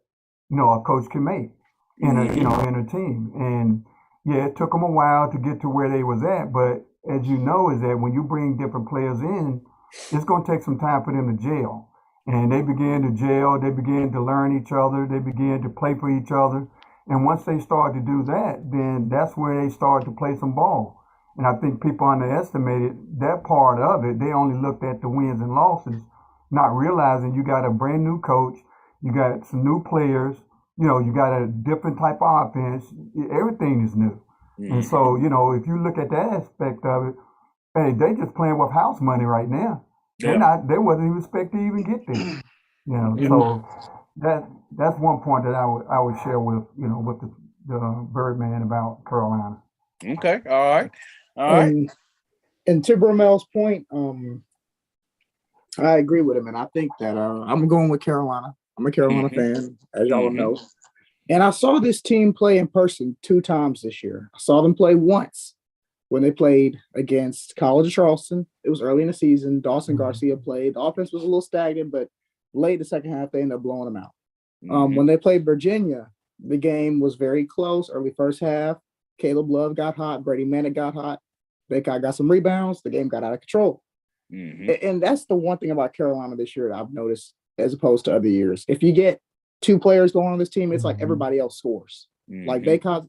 a coach can make in a team. And, yeah, it took them a while to get to where they was at. But as you know, is that when you bring different players in, it's going to take some time for them to gel. And they began to gel. They began to learn each other. They began to play for each other. And once they start to do that, then that's where they start to play some ball. And I think people underestimated that part of it. They only looked at the wins and losses, not realizing you got a brand new coach, you got some new players, you got a different type of offense. Everything is new. Mm-hmm. And so, if you look at that aspect of it, hey, they just playing with house money right now. Yeah. They wasn't even expected to even get there. So that's one point that I would share with with the Birdman about Carolina. Okay, all right. And to Bromel's point, I agree with him, and I think that I'm going with Carolina. I'm a Carolina fan, as y'all know. And I saw this team play in person 2 times this year. I saw them play once when they played against College of Charleston. It was early in the season. Dawson Garcia played. The offense was a little stagnant, but late the second half, they ended up blowing them out. When they played Virginia, the game was very close. Early first half, Caleb Love got hot. Brady Manek got hot. Baycott got some rebounds. The game got out of control. And that's the one thing about Carolina this year that I've noticed as opposed to other years. If you get 2 players going on this team, it's like everybody else scores. Like Baycott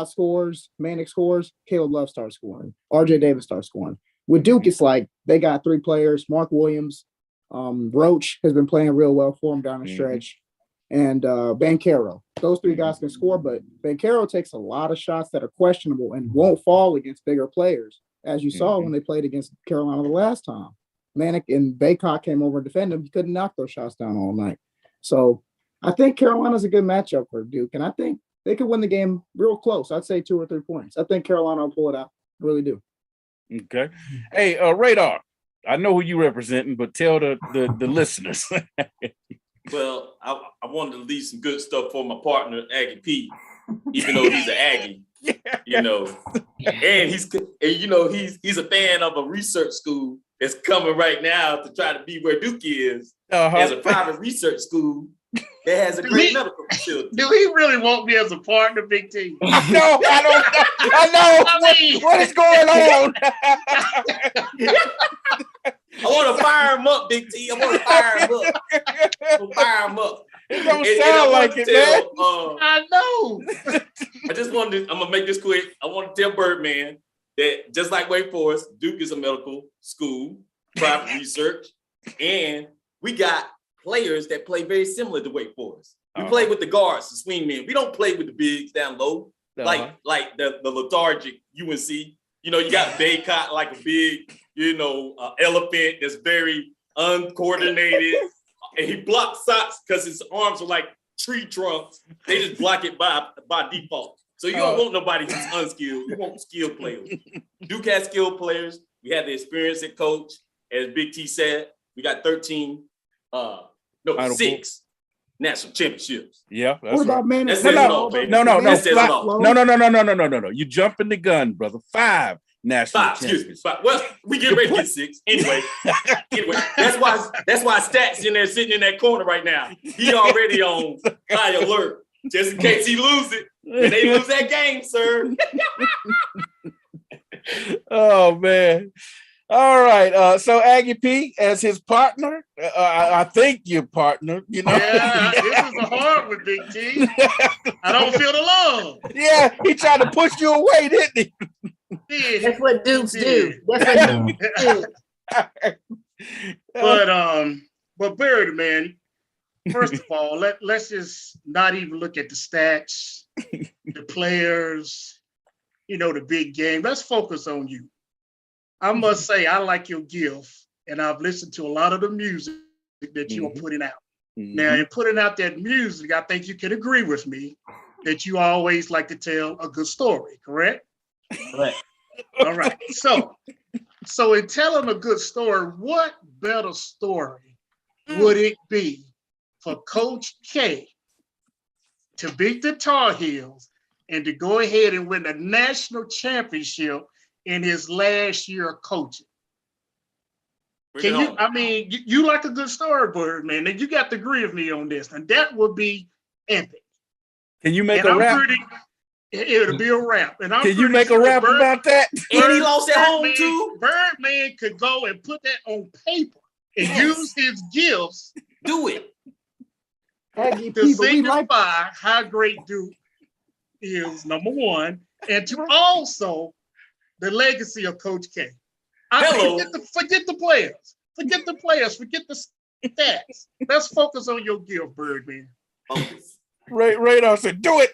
scores, Manek scores, Caleb Love starts scoring, RJ Davis starts scoring. With Duke, it's like they got 3 players, Mark Williams, Roach has been playing real well for him down the stretch, and Banchero. Those 3 guys can score, but Banchero takes a lot of shots that are questionable and won't fall against bigger players, as you saw when they played against Carolina the last time. Manek and Baycott came over and defended him. He couldn't knock those shots down all night. So I think Carolina's a good matchup for Duke, and I think they could win the game real close. I'd say 2 or 3 points. I think Carolina will pull it out. I really do. Okay. Hey, Radar, I know who you representing, but tell the listeners. Well, I wanted to leave some good stuff for my partner, Aggie P, even though he's an Aggie. And he's a fan of a research school that's coming right now to try to be where Duke is as a private research school that has a great medical facility. Do he really want me as a partner, Big T? No, I don't. I know. What is going on? I want to fire him up, Big T. I want to fire him up. It don't sound like it, man. I know. I'm going to make this quick. I want to tell Birdman that just like Wake Forest, Duke is a medical school, private research, and we got players that play very similar to Wake Forest. We play with the guards, the swingmen. We don't play with the bigs down low, like the lethargic UNC. You got Baycott like a big, elephant that's very uncoordinated. And he blocks shots because his arms are like tree trunks. They just block it by default. So you don't want nobody who's unskilled. You want skilled players. Duke has skilled players. We have the experience at coach. As Big T said, we got 6 national championships. Yeah. What about man? No. You jumping the gun, brother. 5 national championships. Well, we get ready to get 6. Anyway, that's why Stats in there sitting in that corner right now. He already on high alert just in case he lose it. And they lose that game, sir. Oh man. All right. So Aggie P as his partner. I think your partner, Yeah, this is a hard one, Big T. I don't feel the love. Yeah, he tried to push you away, didn't he? That's what Dukes do. That's what Dukes do. But Birdman, first of all, let's just not even look at the stats, the players, the big game. Let's focus on you. I must say, I like your gift, and I've listened to a lot of the music that you are putting out. Now, in putting out that music, I think you can agree with me that you always like to tell a good story, correct? Correct. All right. So in telling a good story, what better story would it be for Coach K to beat the Tar Heels and to go ahead and win the national championship in his last year of coaching. Can you, I mean, you like a good story, Birdman, and you got to agree with me on this, and that would be epic. Can you make a rap? It'll be a rap. And can you make a rap about that? And he lost at home too. Birdman could go and put that on paper and use his gifts. Do it. To signify how great Duke is, number one, and to also the legacy of Coach K. Forget the players. Forget the players. Forget the stats. Let's focus on your gift, Birdman. Radar said, do it.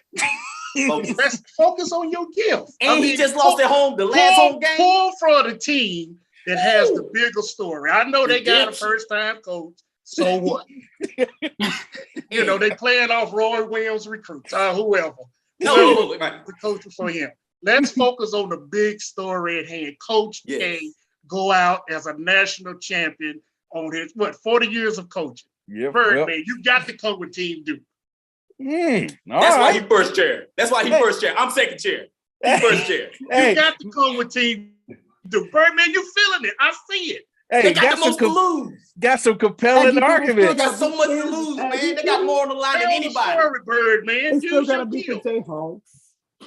Let's focus on your gift. And he just lost at home the last home game. Pull for the team that has the bigger story. I know they got a first-time coach. So what? You know, they playing off Roy Williams recruits or whoever. The coach for him. Let's focus on the big story at hand. Coach K go out as a national champion on his 40 years of coaching. Birdman, you got to come with Team Duke. That's why he first chair. First chair. I'm second chair. He first chair. You got to come with Team Duke. Birdman, you feeling it. I see it. Hey, they got the most to lose. Got some compelling arguments. They got so much to lose, man. They got more on the line than anybody. Birdman. They still got to beat the Jayhawks.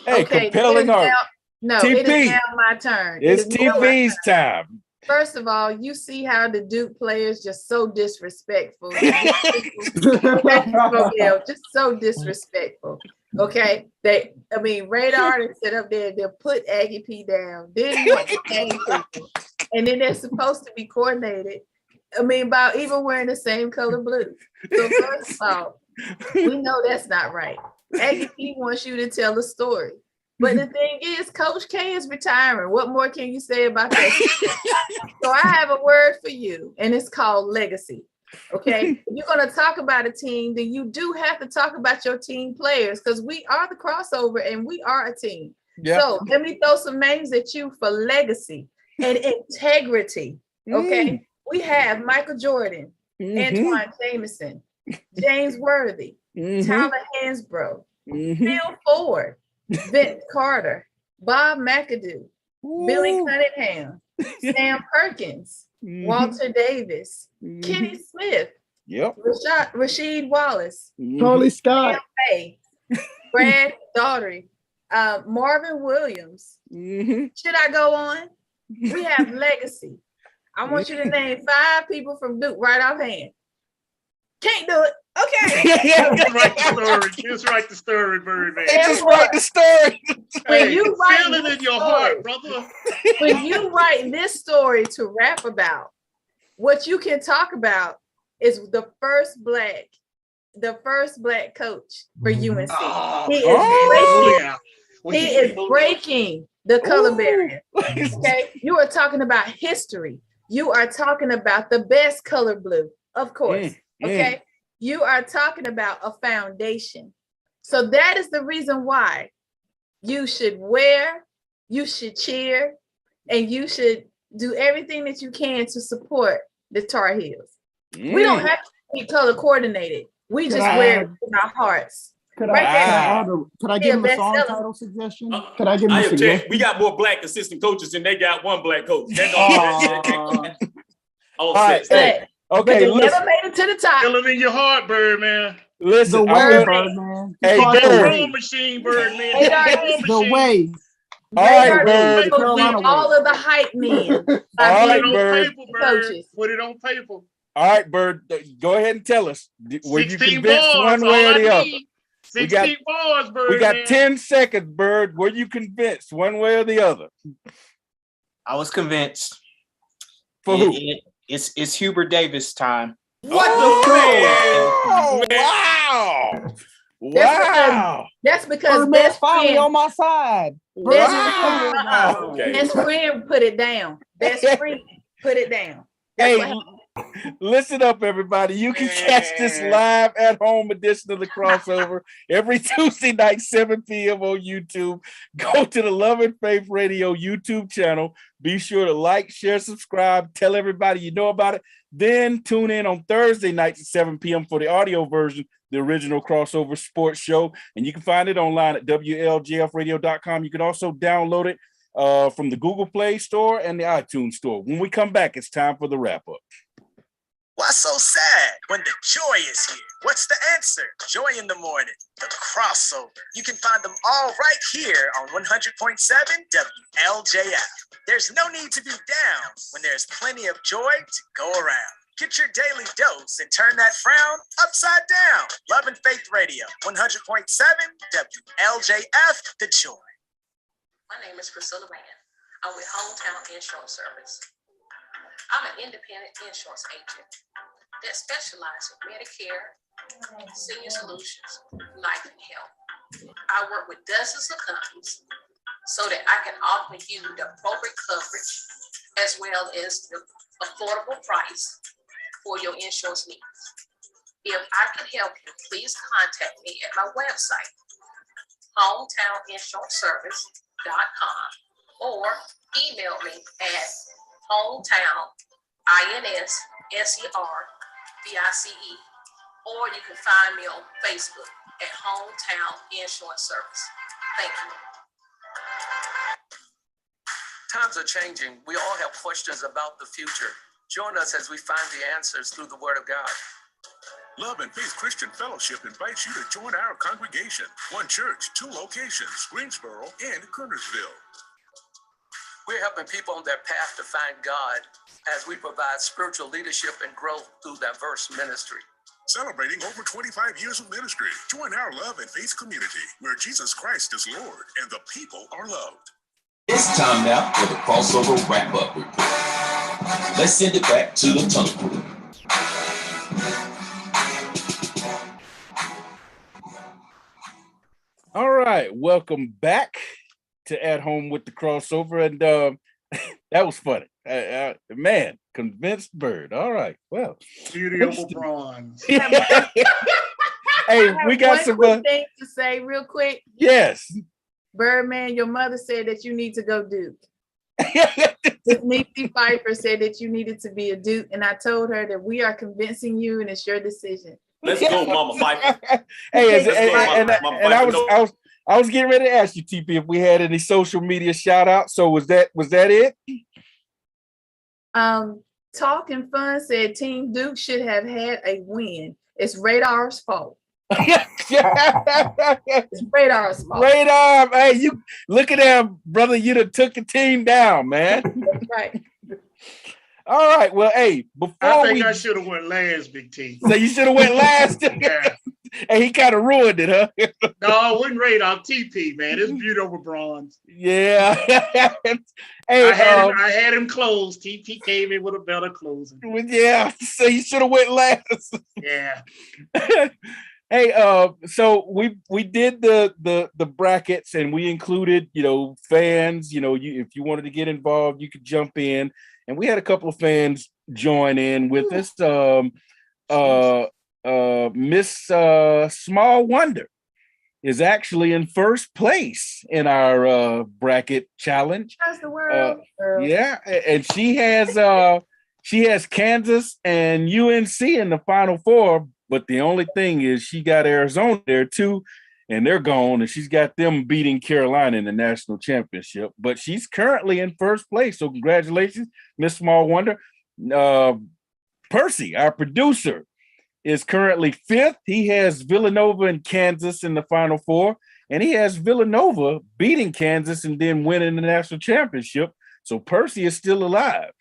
Hey, compelling argument. No, it is now my turn. It's TV's time. First of all, you see how the Duke players just so disrespectful. Just so disrespectful. Okay, Radar and sit up there. They'll put Aggie P down. Then want to hang people, and then they're supposed to be coordinated. About even wearing the same color blue. So first of all, we know that's not right. Aggie P wants you to tell a story. But the thing is, Coach K is retiring. What more can you say about that? So I have a word for you, and it's called legacy. Okay? If you're going to talk about a team, then you do have to talk about your team players, because we are the crossover and we are a team. Yep. So let me throw some names at you for legacy and integrity. Okay? We have Michael Jordan, Antoine Jameson, James Worthy, Tyler Hansbrough, Phil Ford, Vince Carter, Bob McAdoo, Billy Cunningham, Sam Perkins, Walter Davis, Kenny Smith, Rasheed Wallace, Tony Scott, Brad Daugherty, Marvin Williams. Should I go on? We have legacy. I want you to name 5 people from Duke right offhand. Can't do it. Okay. Just write the story, Birdman. Just write the story. When you write feel it in your heart, brother. When you write this story to rap about, what you can talk about is the first black coach for UNC. He is breaking the color barrier. Okay, you are talking about history. You are talking about the best color blue, of course. Okay. You are talking about a foundation. So that is the reason why you should wear, you should cheer, and you should do everything that you can to support the Tar Heels. We don't have to be color coordinated. We just wear it in our hearts. Could I give him a song title suggestion? Could I give him a suggestion? We got more black assistant coaches than they got one black coach. Okay, but they never made it to the top. Feel it in your heart, Birdman. Listen, Birdman. Hey, Bird machine, Birdman. The way. All right, Bird. All of the hype men. All right, Bird. Put it on paper. All right, Bird. Go ahead and tell us. Were you convinced one way or the other? 16 bars, Bird. We got 10 seconds, Bird. Were you convinced one way or the other? I was convinced. For who? It's Hubert Davis time. What the fuck? Wow. Wow. That's because best friend on my side. Best friend put it down. Best friend put it down. Hey, Listen up, everybody. You can catch this live at home edition of the Crossover every Tuesday night, 7 p.m. on YouTube. Go to the Love and Faith Radio YouTube channel. Be sure to like, share, subscribe, tell everybody you know about it. Then tune in on Thursday nights at 7 p.m. for the audio version, the original Crossover Sports Show. And you can find it online at WLJFradio.com. You can also download it from the Google Play Store and the iTunes Store. When we come back, it's time for the wrap-up. Why so sad when the joy is here? What's the answer? Joy in the morning, the Crossover. You can find them all right here on 100.7 WLJF. There's no need to be down when there's plenty of joy to go around. Get your daily dose and turn that frown upside down. Love and Faith Radio, 100.7 WLJF, the joy. My name is Priscilla Van. I'm with Hometown Insurance Service. I'm an independent insurance agent that specializes in Medicare, senior solutions, life and health. I work with dozens of companies so that I can offer you the appropriate coverage as well as the affordable price for your insurance needs. If I can help you, please contact me at my website, hometowninsuranceservice.com, or email me at hometown.inservice, or you can find me on Facebook at Hometown Insurance Service. Thank you. Times are changing. We all have questions about the future. Join us as we find the answers through the Word of God. Love and Faith Christian Fellowship invites you to join our congregation. One church, 2 locations, Greensboro and Kernersville. We're helping people on their path to find God as we provide spiritual leadership and growth through diverse ministry. Celebrating over 25 years of ministry, join our Love and Faith community where Jesus Christ is Lord and the people are loved. It's time now for the Crossover Wrap-Up Report. Let's send it back to the Tunnel Crew. All right, welcome back to At Home with the Crossover, and that was funny. Man, convinced bird. All right, well, beautiful bronze. Hey, we got some thing to say real quick. Yes, Birdman, your mother said that you need to go Duke. Nikki Pfeiffer said that you needed to be a Duke, and I told her that we are convincing you, and it's your decision. Let's go, Mama Pfeiffer. Hey, I was getting ready to ask you, TP, if we had any social media shout outs. So was that it? Talk and Fun said Team Duke should have had a win. It's Radar's fault. It's Radar's fault. Radar, hey, you look at them, brother. You done took the team down, man. That's right. All right. Well, hey, I should have went last, Big T. So you should have went last. Yeah. And he kind of ruined it, huh? No, I wouldn't rate off TP, man. It's beautiful bronze. Yeah. Hey, I had him closed. TP came in with a better closing. Yeah. So you should have went last. Yeah. Hey, so we did the brackets, and we included, fans. If you wanted to get involved, you could jump in, and we had a couple of fans join in with us. Miss Small Wonder is actually in first place in our bracket challenge. How's the world? Yeah, and she has Kansas and UNC in the Final Four. But the only thing is she got Arizona there too, and they're gone, and she's got them beating Carolina in the national championship. But she's currently in first place, so congratulations, Miss Small Wonder. Percy, our producer, is currently fifth. He has Villanova and Kansas in the Final Four, and he has Villanova beating Kansas and then winning the national championship. So Percy is still alive.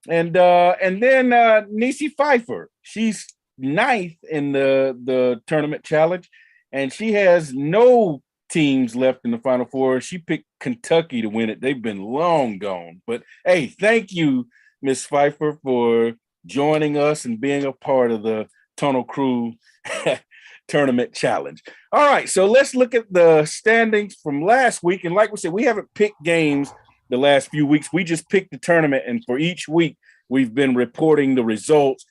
And then Nisi Pfeiffer, she's ninth in the tournament challenge, and she has no teams left in the Final Four. She picked Kentucky to win it. They've been long gone. But hey, thank you, Miss Pfeiffer, for joining us and being a part of the Tunnel Crew tournament challenge. All right, so let's look at the standings from last week. And like we said, we haven't picked games the last few weeks. We just picked the tournament, and for each week, we've been reporting the results.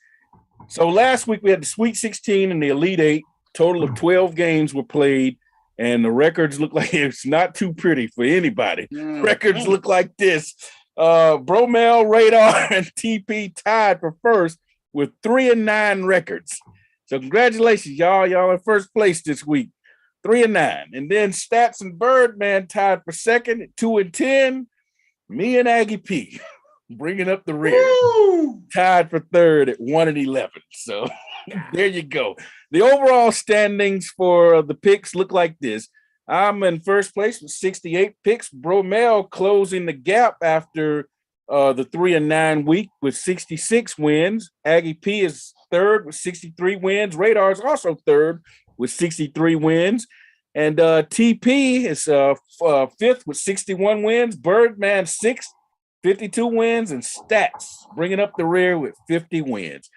So last week we had the Sweet 16 and the Elite Eight. Total of 12 games were played, and the records look like it's not too pretty for anybody. Records look like this. Bromell, Radar, and TP tied for first with 3-9 records. So congratulations, y'all. Y'all in first place this week, 3-9. And then Stats and Birdman tied for second at 2-10. Me and Aggie P bringing up the rear. Woo! Tied for third at 1-11. So there you go. The overall standings for the picks look like this. I'm in first place with 68 picks. Bromell closing the gap after the 3-9 week with 66 wins. Aggie P is third with 63 wins. Radar is also third with 63 wins. And TP is fifth with 61 wins. Birdman sixth, 52 wins. And Stats bringing up the rear with 50 wins.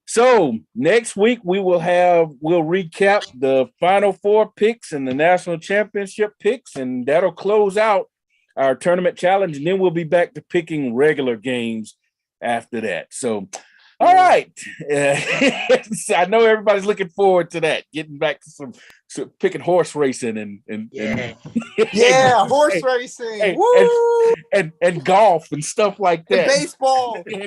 So next week we'll recap the Final Four picks and the national championship picks, and that'll close out our tournament challenge. And then we'll be back to picking regular games after that. So, all right. I know everybody's looking forward to that. Getting back to some picking horse racing and horse racing. And golf and stuff like that. And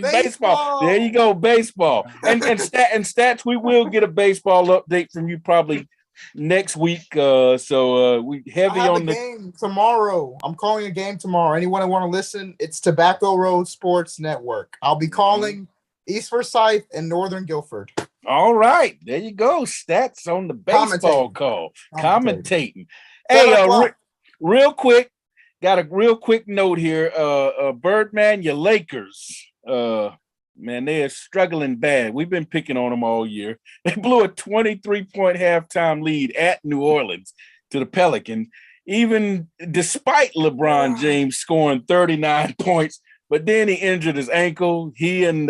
baseball. There you go, baseball. And Stats, we will get a baseball update from you probably next week. So we heavy on the game tomorrow. I'm calling a game tomorrow. Anyone who want to listen, it's Tobacco Road Sports Network. I'll be calling East Forsyth and Northern Guilford. All right, there you go. Stats on the baseball call, commentating. Hey, real quick, got a real quick note here. Birdman, your Lakers, man, they are struggling bad. We've been picking on them all year. They blew a 23-point halftime lead at New Orleans to the Pelicans, even despite LeBron James scoring 39 points. But then he injured his ankle. He and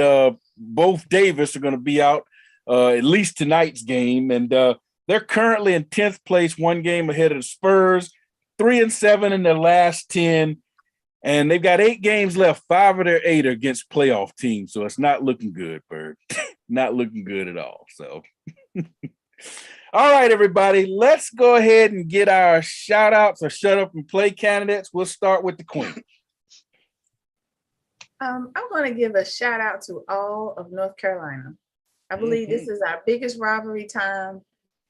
both Davis are going to be out at least tonight's game. And they're currently in 10th place, one game ahead of the Spurs, 3-7 in their last 10. And they've got 8 games left. 5 of their 8 are against playoff teams. So it's not looking good, Bird. Not looking good at all. So, all right, everybody, let's go ahead and get our shout outs or shut up and play candidates. We'll start with the Queen. I'm going to give a shout out to all of North Carolina. I believe this is our biggest rivalry time.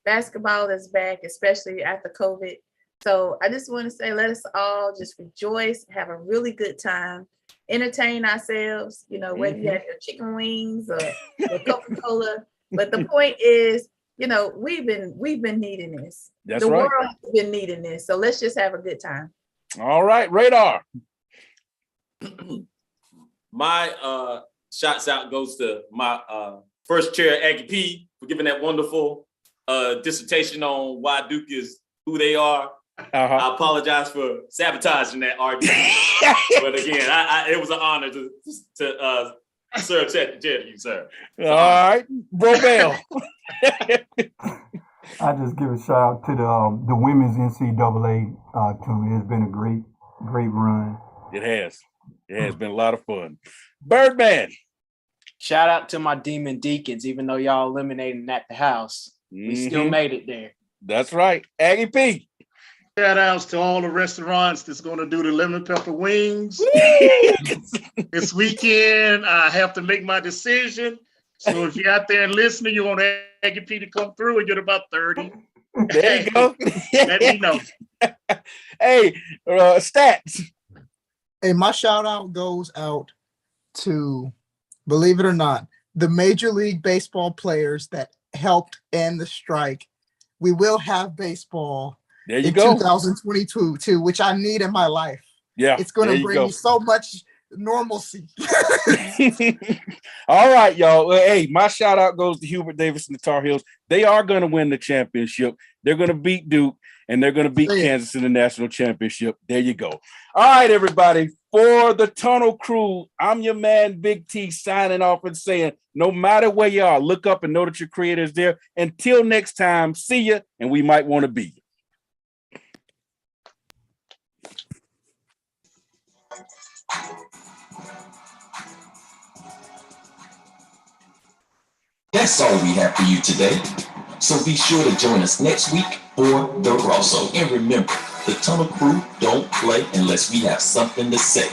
Basketball is back, especially after COVID. So I just want to say, let us all just rejoice, have a really good time, entertain ourselves, whether you have your chicken wings or your Coca-Cola. But the point is, we've been needing this. That's the right. world has been needing this. So let's just have a good time. All right, Radar. My shouts out goes to my first chair, Aggie P, for giving that wonderful dissertation on why Duke is who they are. I apologize for sabotaging that argument. But again, it was an honor to serve chair to you, sir. All right, Bromell. I just give a shout out to the women's NCAA too. It's been a great run. It has. It has been a lot of fun. Birdman. Shout out to my Demon Deacons, even though y'all eliminated at the house. We still made it there. That's right. Aggie P. Shout outs to all the restaurants that's going to do the lemon pepper wings. This weekend, I have to make my decision. So if you're out there and listening, you want Aggie P to come through and get about 30. There you go. Let me know. Hey, Stats. Hey, my shout out goes out to, believe it or not, the Major League Baseball players that helped end the strike. We will have baseball there you in go. 2022 too, which I need in my life. Yeah, it's going to bring me so much normalcy. All right, y'all. Hey, my shout out goes to Hubert Davis and the Tar Heels. They are going to win the championship. They're going to beat Duke, and they're going to beat Kansas in the national championship. There you go. All right, everybody. For the Tunnel Crew, I'm your man, Big T, signing off and saying, no matter where you are, look up and know that your creator is there. Until next time, see ya, and we might want to be you. that's all we have for you today. So be sure to join us next week for the crossover. And remember, the Tunnel Crew don't play unless we have something to say.